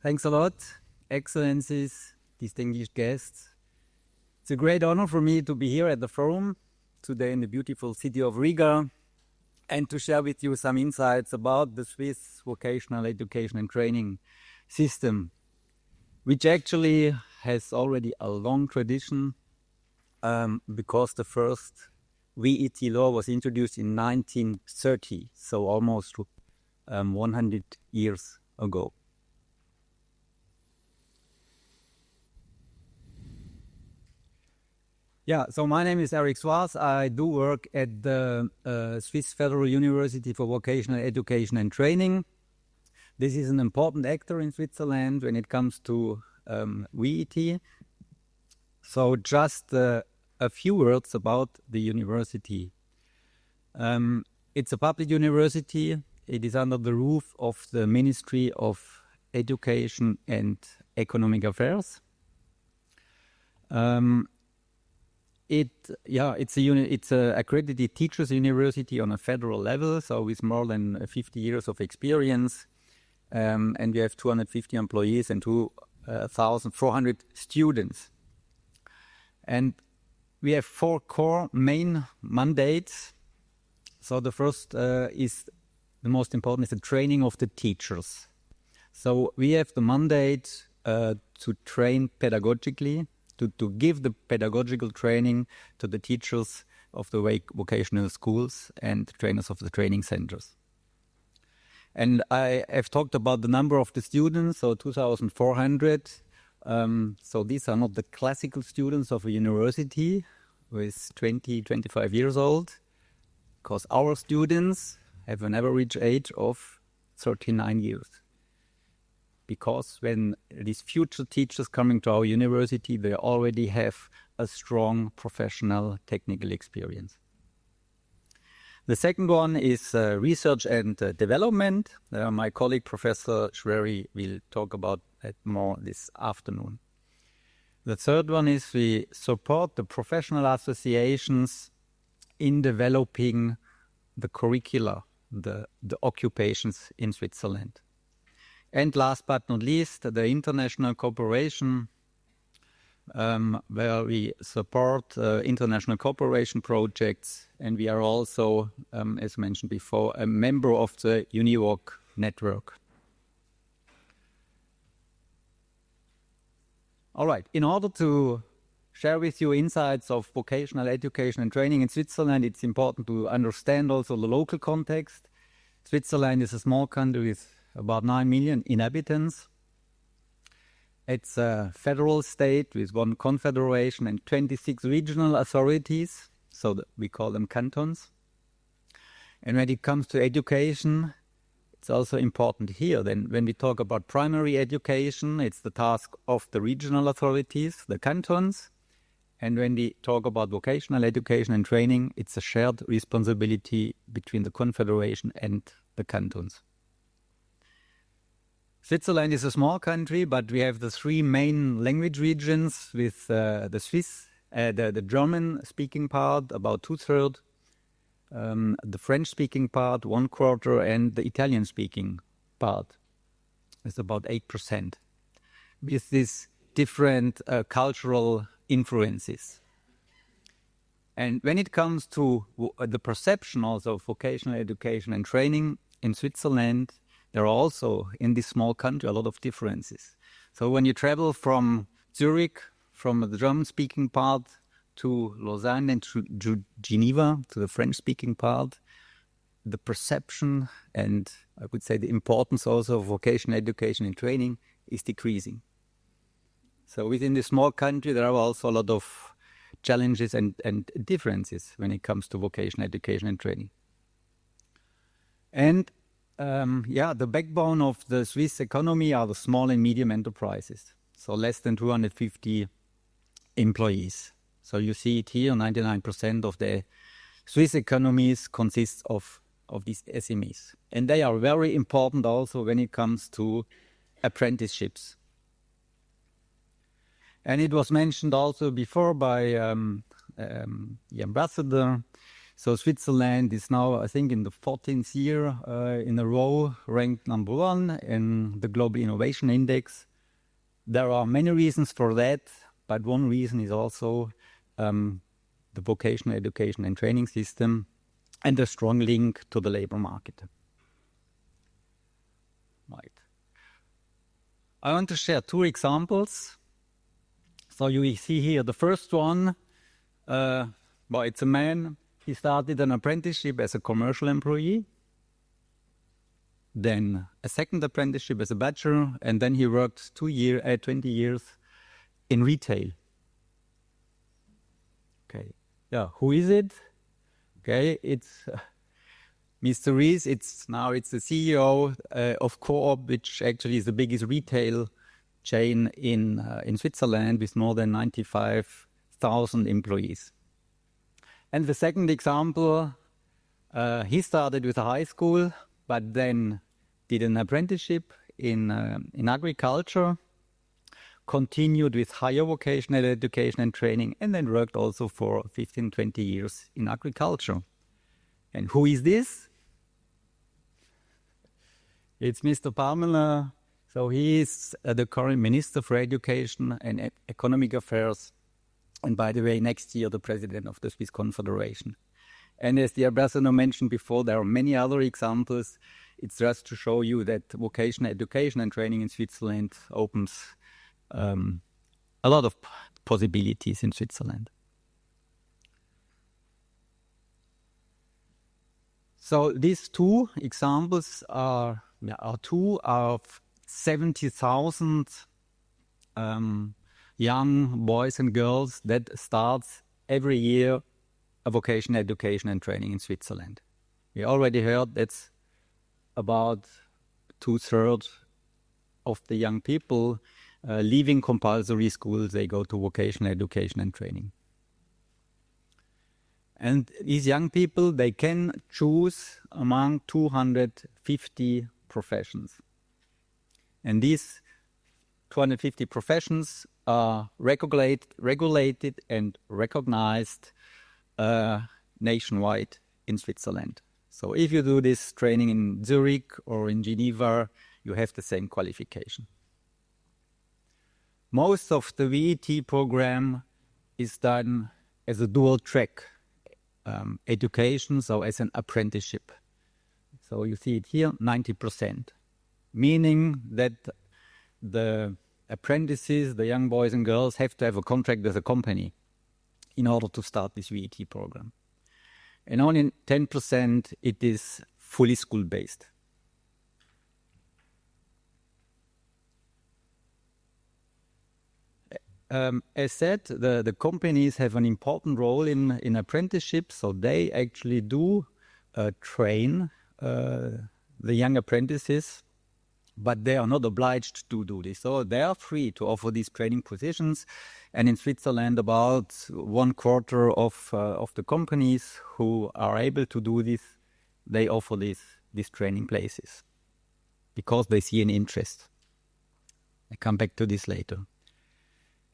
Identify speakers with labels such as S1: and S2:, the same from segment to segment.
S1: Thanks a lot, Excellencies, distinguished guests. It's a great honor for me to be here at the forum today in the beautiful city of Riga and to share with you some insights about the Swiss vocational education and training system, which actually has already a long tradition because the first VET law was introduced in 1930, so almost 100 years ago. Yeah, so my name is Ēriks Svars. I do work at the Swiss Federal University for Vocational Education and Training. This is an important actor in Switzerland when it comes to VET. So just a few words about the university. It's a public university. It is under the roof of the Ministry of Education and Economic Affairs. It's a accredited teachers university on a federal level, so with more than 50 years of experience, and we have 250 employees and 2,400 students. And we have 4 core main mandates. So the first is the most important, is the training of the teachers. So we have the mandate to train pedagogically, to give the pedagogical training to the teachers of the vocational schools and trainers of the training centers. And I have talked about the number of the students, so 2,400. So these are not the classical students of a university with 20, 25 years old, because our students have an average age of 39 years. Because when these future teachers coming to our university, they already have a strong professional technical experience. The second one is research and development. My colleague, Professor Schwery, will talk about that more this afternoon. The third one is we support the professional associations in developing the curricula, the occupations in Switzerland. And last but not least, the international cooperation, where we support international cooperation projects, and we are also, as mentioned before, a member of the UNIVOC network. All right, in order to share with you insights of vocational education and training in Switzerland, it's important to understand also the local context. Switzerland is a small country with about 9 million inhabitants. It's a federal state with 1 confederation and 26 regional authorities, so we call them cantons. And when it comes to education, it's also important here. Then when we talk about primary education, it's the task of the regional authorities, the cantons. And when we talk about vocational education and training, it's a shared responsibility between the confederation and the cantons. Switzerland is a small country, but we have the 3 main language regions with the Swiss, the German-speaking part, about 2/3, the French-speaking part, 1/4, and the Italian-speaking part is about 8%, with these different cultural influences. And when it comes to the perception also of vocational education and training in Switzerland, there are also, in this small country, a lot of differences. So when you travel from Zurich, from the German-speaking part, to Lausanne and to Geneva, to the French-speaking part, the perception and I would say the importance also of vocational education and training is decreasing. So within this small country, there are also a lot of challenges and differences when it comes to vocational education and training. And the backbone of the Swiss economy are the small and medium enterprises, so less than 250 employees. So you see it here, 99% of the Swiss economies consists of these SMEs. And they are very important also when it comes to apprenticeships. And it was mentioned also before by the ambassador So Switzerland is now, I think, in the 14th year in a row, ranked number 1 in the Global Innovation Index. There are many reasons for that, but one reason is also the vocational education and training system and a strong link to the labor market. Right. I want to share 2 examples. So you see here the first one, it's a man. He started an apprenticeship as a commercial employee, then a second apprenticeship as a bachelor, and then he worked 20 years in retail. Okay, yeah, who is it? Okay, it's Mr. Ries. It's the CEO of Coop, which actually is the biggest retail chain in Switzerland with more than 95,000 employees. And the second example, he started with a high school, but then did an apprenticeship in agriculture, continued with higher vocational education and training, and then worked also for 15, 20 years in agriculture. And who is this? It's Mr. Parmeler. So he is the current Minister for Education and Economic Affairs. And by the way, next year, the President of the Swiss Confederation. And as the ambassador mentioned before, there are many other examples. It's just to show you that vocational education and training in Switzerland opens a lot of possibilities in Switzerland. So these 2 examples are 2 of 70,000 young boys and girls that starts every year a vocational education and training in Switzerland. We already heard that's about 2/3 of the young people leaving compulsory schools, they go to vocational education and training. And these young people, they can choose among 250 professions. And these 250 professions are regulated and recognized nationwide in Switzerland. So if you do this training in Zurich or in Geneva, you have the same qualification. Most of the VET program is done as a dual track education, so as an apprenticeship. So you see it here, 90%, meaning that the apprentices, the young boys and girls, have to have a contract with a company in order to start this VET program. And only 10% it is fully school-based. As said, the companies have an important role in apprenticeships, so they actually do train the young apprentices, but they are not obliged to do this. So they are free to offer these training positions. And in Switzerland, about 1/4 of the companies who are able to do this, they offer these training places because they see an interest. I come back to this later.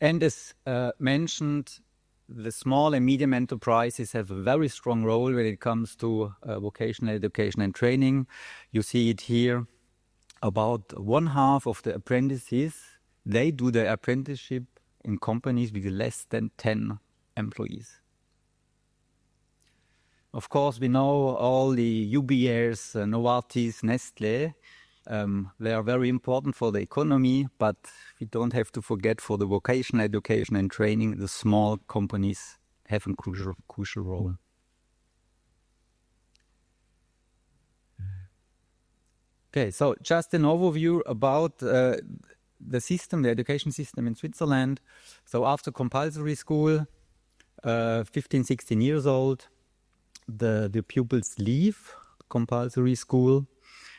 S1: And as mentioned, the small and medium enterprises have a very strong role when it comes to vocational education and training. You see it here. About 1/2 of the apprentices, they do their apprenticeship in companies with less than 10 employees. Of course, we know all the UBS, Novartis, Nestlé. They are very important for the economy, but we don't have to forget for the vocational education and training, the small companies have a crucial role. Okay, so just an overview about the system, the education system in Switzerland. So after compulsory school, 15, 16 years old, the pupils leave compulsory school,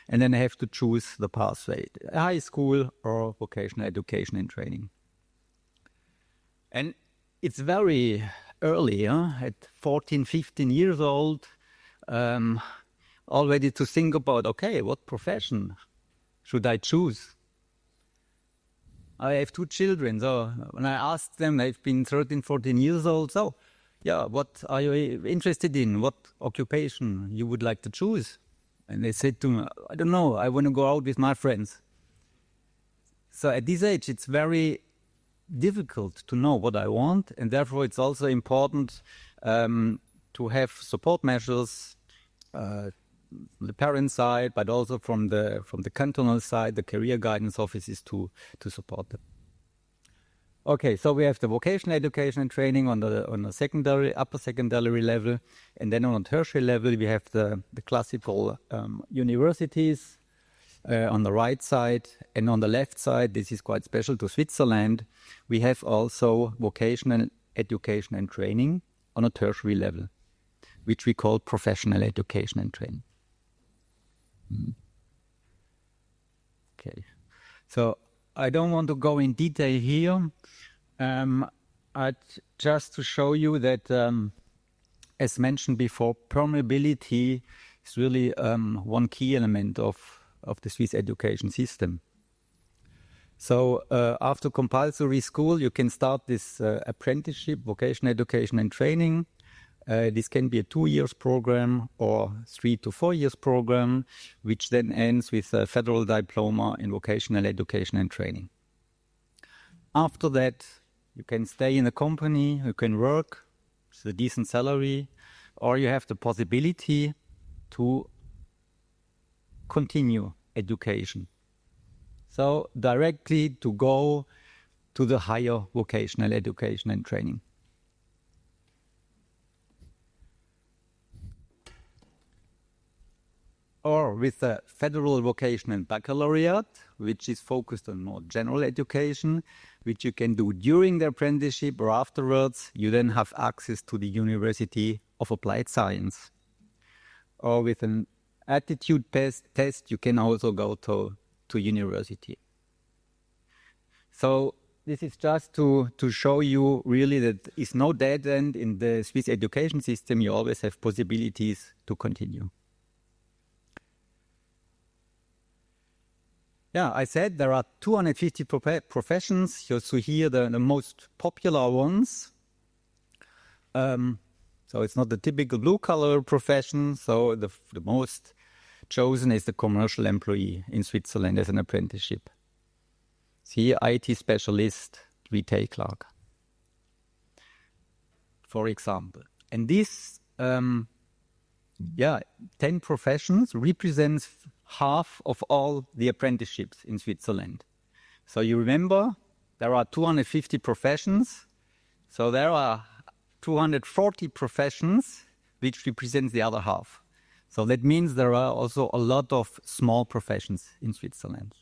S1: and then they have to choose the pathway, high school or vocational education and training. And it's very early, at 14, 15 years old, already to think about, okay, what profession should I choose? I have 2 children, so when I asked them, they've been 13, 14 years old, so yeah, what are you interested in? What occupation you would like to choose? And they said to me, I don't know, I want to go out with my friends. So at this age, it's very difficult to know what I want, and therefore it's also important to have support measures, the parent side, but also from the cantonal side, the career guidance offices to support them. Okay, so we have the vocational education and training on the secondary, upper secondary level, and then on the tertiary level we have the classical universities on the right side, and on the left side, this is quite special to Switzerland, we have also vocational education and training on a tertiary level, which we call professional education and training. Okay, so I don't want to go in detail here. Just to show you that, as mentioned before, permeability is really one key element of the Swiss education system. So after compulsory school, you can start this apprenticeship, vocational education and training. This can be a 2 years program or 3 to 4 years program, which then ends with a federal diploma in vocational education and training. After that, you can stay in a company, you can work with a decent salary, or you have the possibility to continue education. So directly to go to the higher vocational education and training. Or with a federal vocational baccalaureate, which is focused on more general education, which you can do during the apprenticeship or afterwards. You then have access to the University of Applied Science. Or with an aptitude test, you can also go to university. So this is just to show you really that it's no dead end in the Swiss education system. You always have possibilities to continue. Yeah, I said there are 250 professions. You see here the most popular ones. So it's not the typical blue-collar profession. So the most chosen is the commercial employee in Switzerland as an apprenticeship. See, IT specialist, retail clerk, for example. And this, 10 professions represents half of all the apprenticeships in Switzerland. So you remember, there are 250 professions. So there are 240 professions, which represents the other half. So that means there are also a lot of small professions in Switzerland.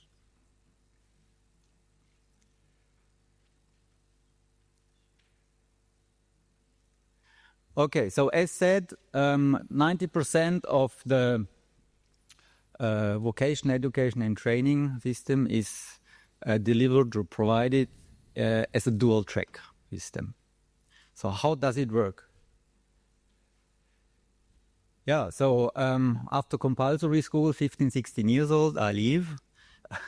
S1: Okay, so as said, 90% of the vocational education and training system is delivered or provided as a dual track system. So how does it work? Yeah, so after compulsory school, 15, 16 years old, I leave.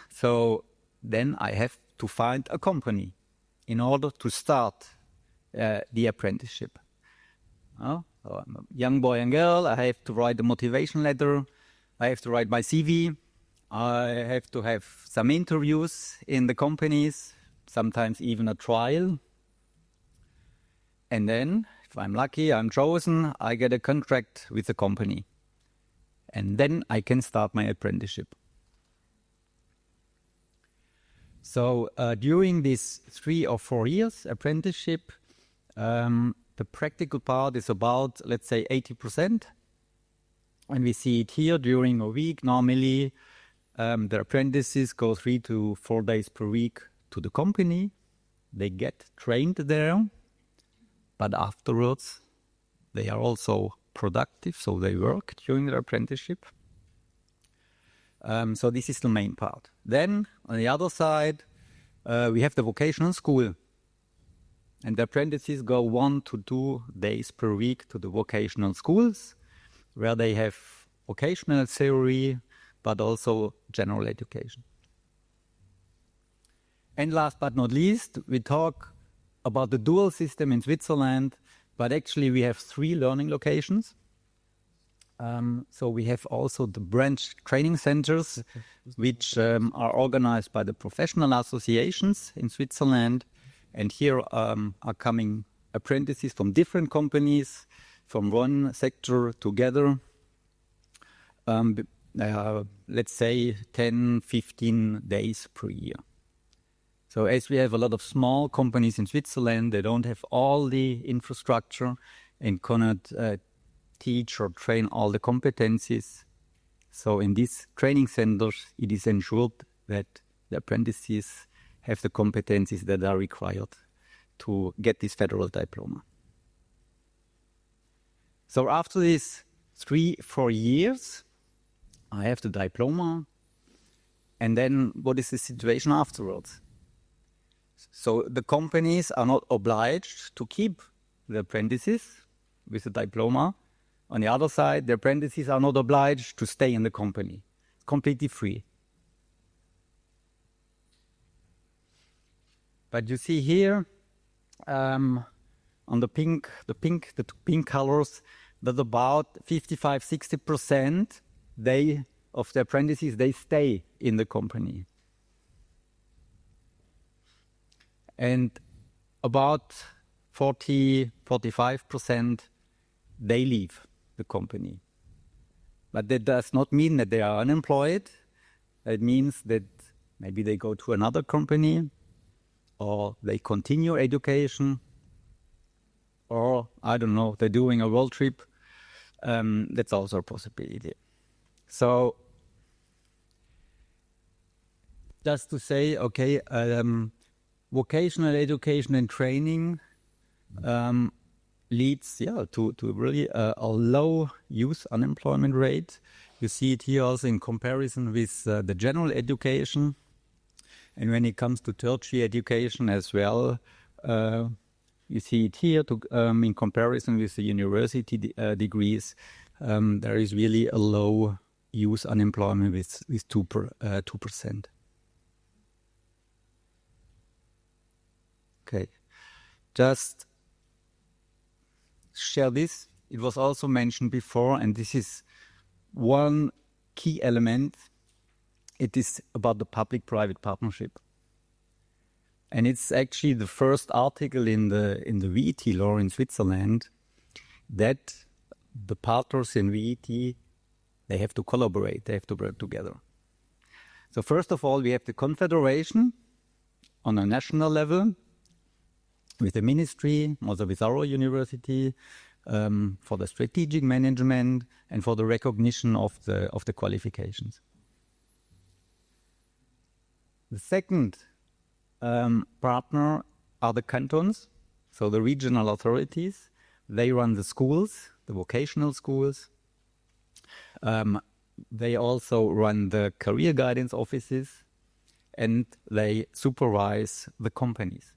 S1: So then I have to find a company in order to start the apprenticeship. So I'm a young boy and girl, I have to write a motivation letter, I have to write my CV, I have to have some interviews in the companies, sometimes even a trial. And then, if I'm lucky, I'm chosen, I get a contract with the company. And then I can start my apprenticeship. So during this 3 or 4 years apprenticeship, the practical part is about, let's say, 80%. And we see it here during a week. Normally, the apprentices go 3 to 4 days per week to the company. They get trained there. But afterwards, they are also productive, so they work during their apprenticeship. So this is the main part. Then, on the other side, we have the vocational school. And the apprentices go 1 to 2 days per week to the vocational schools, where they have vocational theory, but also general education. And last but not least, we talk about the dual system in Switzerland, But actually we have 3 learning locations. So we have also the branch training centers, which are organized by the professional associations in Switzerland. And here are coming apprentices from different companies, from one sector together. Let's say 10, 15 days per year. So as we have a lot of small companies in Switzerland, they don't have all the infrastructure and cannot teach or train all the competencies. So in these training centers, it is ensured that the apprentices have the competencies that are required to get this federal diploma. So after these 3-4 years, I have the diploma. And then what is the situation afterwards? So the companies are not obliged to keep the apprentices with the diploma. On the other side, the apprentices are not obliged to stay in the company. It's completely free. But you see here, on the pink colors, that about 55-60% of the apprentices, they stay in the company. And about 40-45%, they leave the company. But that does not mean that they are unemployed. It means that maybe they go to another company, or they continue education, or, I don't know, they're doing a world trip. That's also a possibility. So, just to say, okay, vocational education and training leads to really a low youth unemployment rate. You see it here also in comparison with the general education. And when it comes to tertiary education as well, you see it here in comparison with the university degrees. There is really a low youth unemployment with 2%. Okay, just share this. It was also mentioned before, and this is one key element. It is about the public-private partnership. And it's actually the first article in the VAT law in Switzerland that the partners in VAT, they have to collaborate, they have to work together. So first of all, we have the confederation on a national level, with the ministry, also with our university, for the strategic management and for the recognition of the qualifications. The second partner are the cantons, so the regional authorities. They run the schools, the vocational schools. They also run the career guidance offices, and they supervise the companies.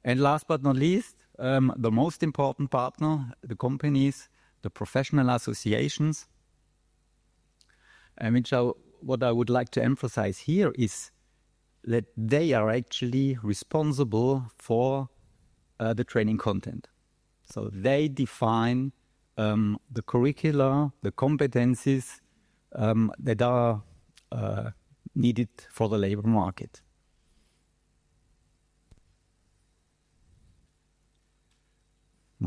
S1: And last but not least, the most important partner, the companies, the professional associations. And what I would like to emphasize here is that they are actually responsible for the training content. So they define the curricula, the competencies that are needed for the labor market.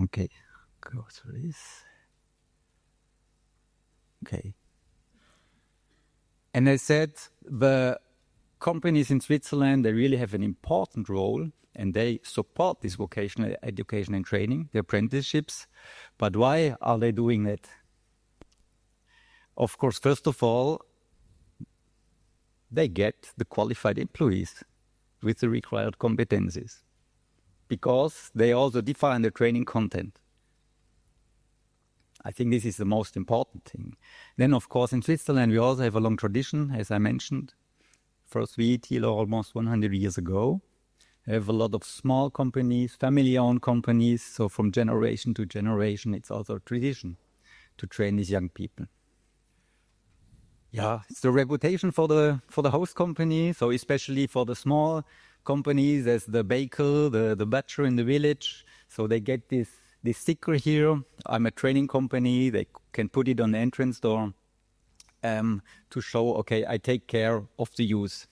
S1: Okay, go through this. Okay. And I said the companies in Switzerland, they really have an important role, and they support this vocational education and training, the apprenticeships. But why are they doing that? Of course, first of all, they get the qualified employees with the required competencies, because they also define the training content. I think this is the most important thing. Then, of course, in Switzerland, we also have a long tradition, as I mentioned. First VAT law almost 100 years ago. We have a lot of small companies, family-owned companies, so from generation to generation, it's also a tradition to train these young people. Yeah, it's the reputation for the host company, so especially for the small companies as the baker, the butcher in the village. So they get this sticker here. I'm a training company. They can put it on the entrance door to show, okay, I take care of the youth.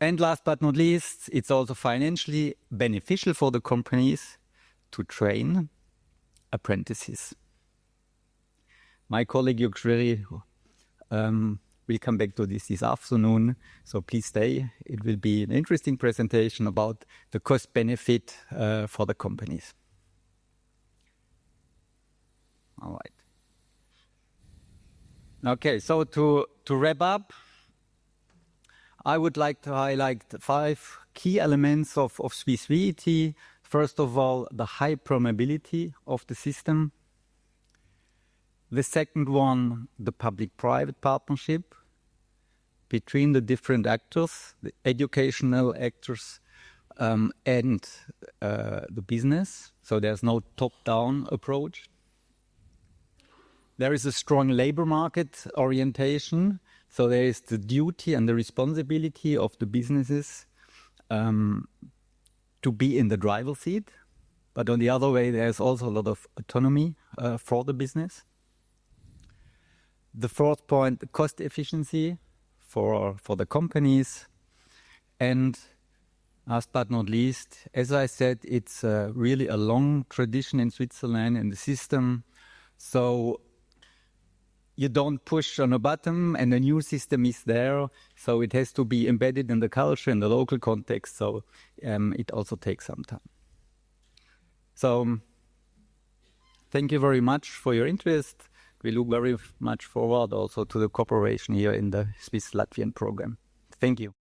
S1: And last but not least, it's also financially beneficial for the companies to train apprentices. My colleague Ēriks Svars will come back to this afternoon, so please stay. It will be an interesting presentation about the cost benefit for the companies. All right. Okay, so to wrap up, I would like to highlight 5 key elements of Swiss VAT. First of all, the high permeability of the system. The second one, the public-private partnership between the different actors, the educational actors and the business. So there's no top-down approach. There is a strong labor market orientation. So there is the duty and the responsibility of the businesses to be in the driver's seat. But on the other way, there's also a lot of autonomy for the business. The fourth point, the cost efficiency for the companies. And last but not least, as I said, it's really a long tradition in Switzerland in the system. So you don't push on a button and a new system is there. So it has to be embedded in the culture, in the local context. So it also takes some time. So thank you very much for your interest. We look very much forward also to the cooperation here in the Swiss-Latvian program. Thank you.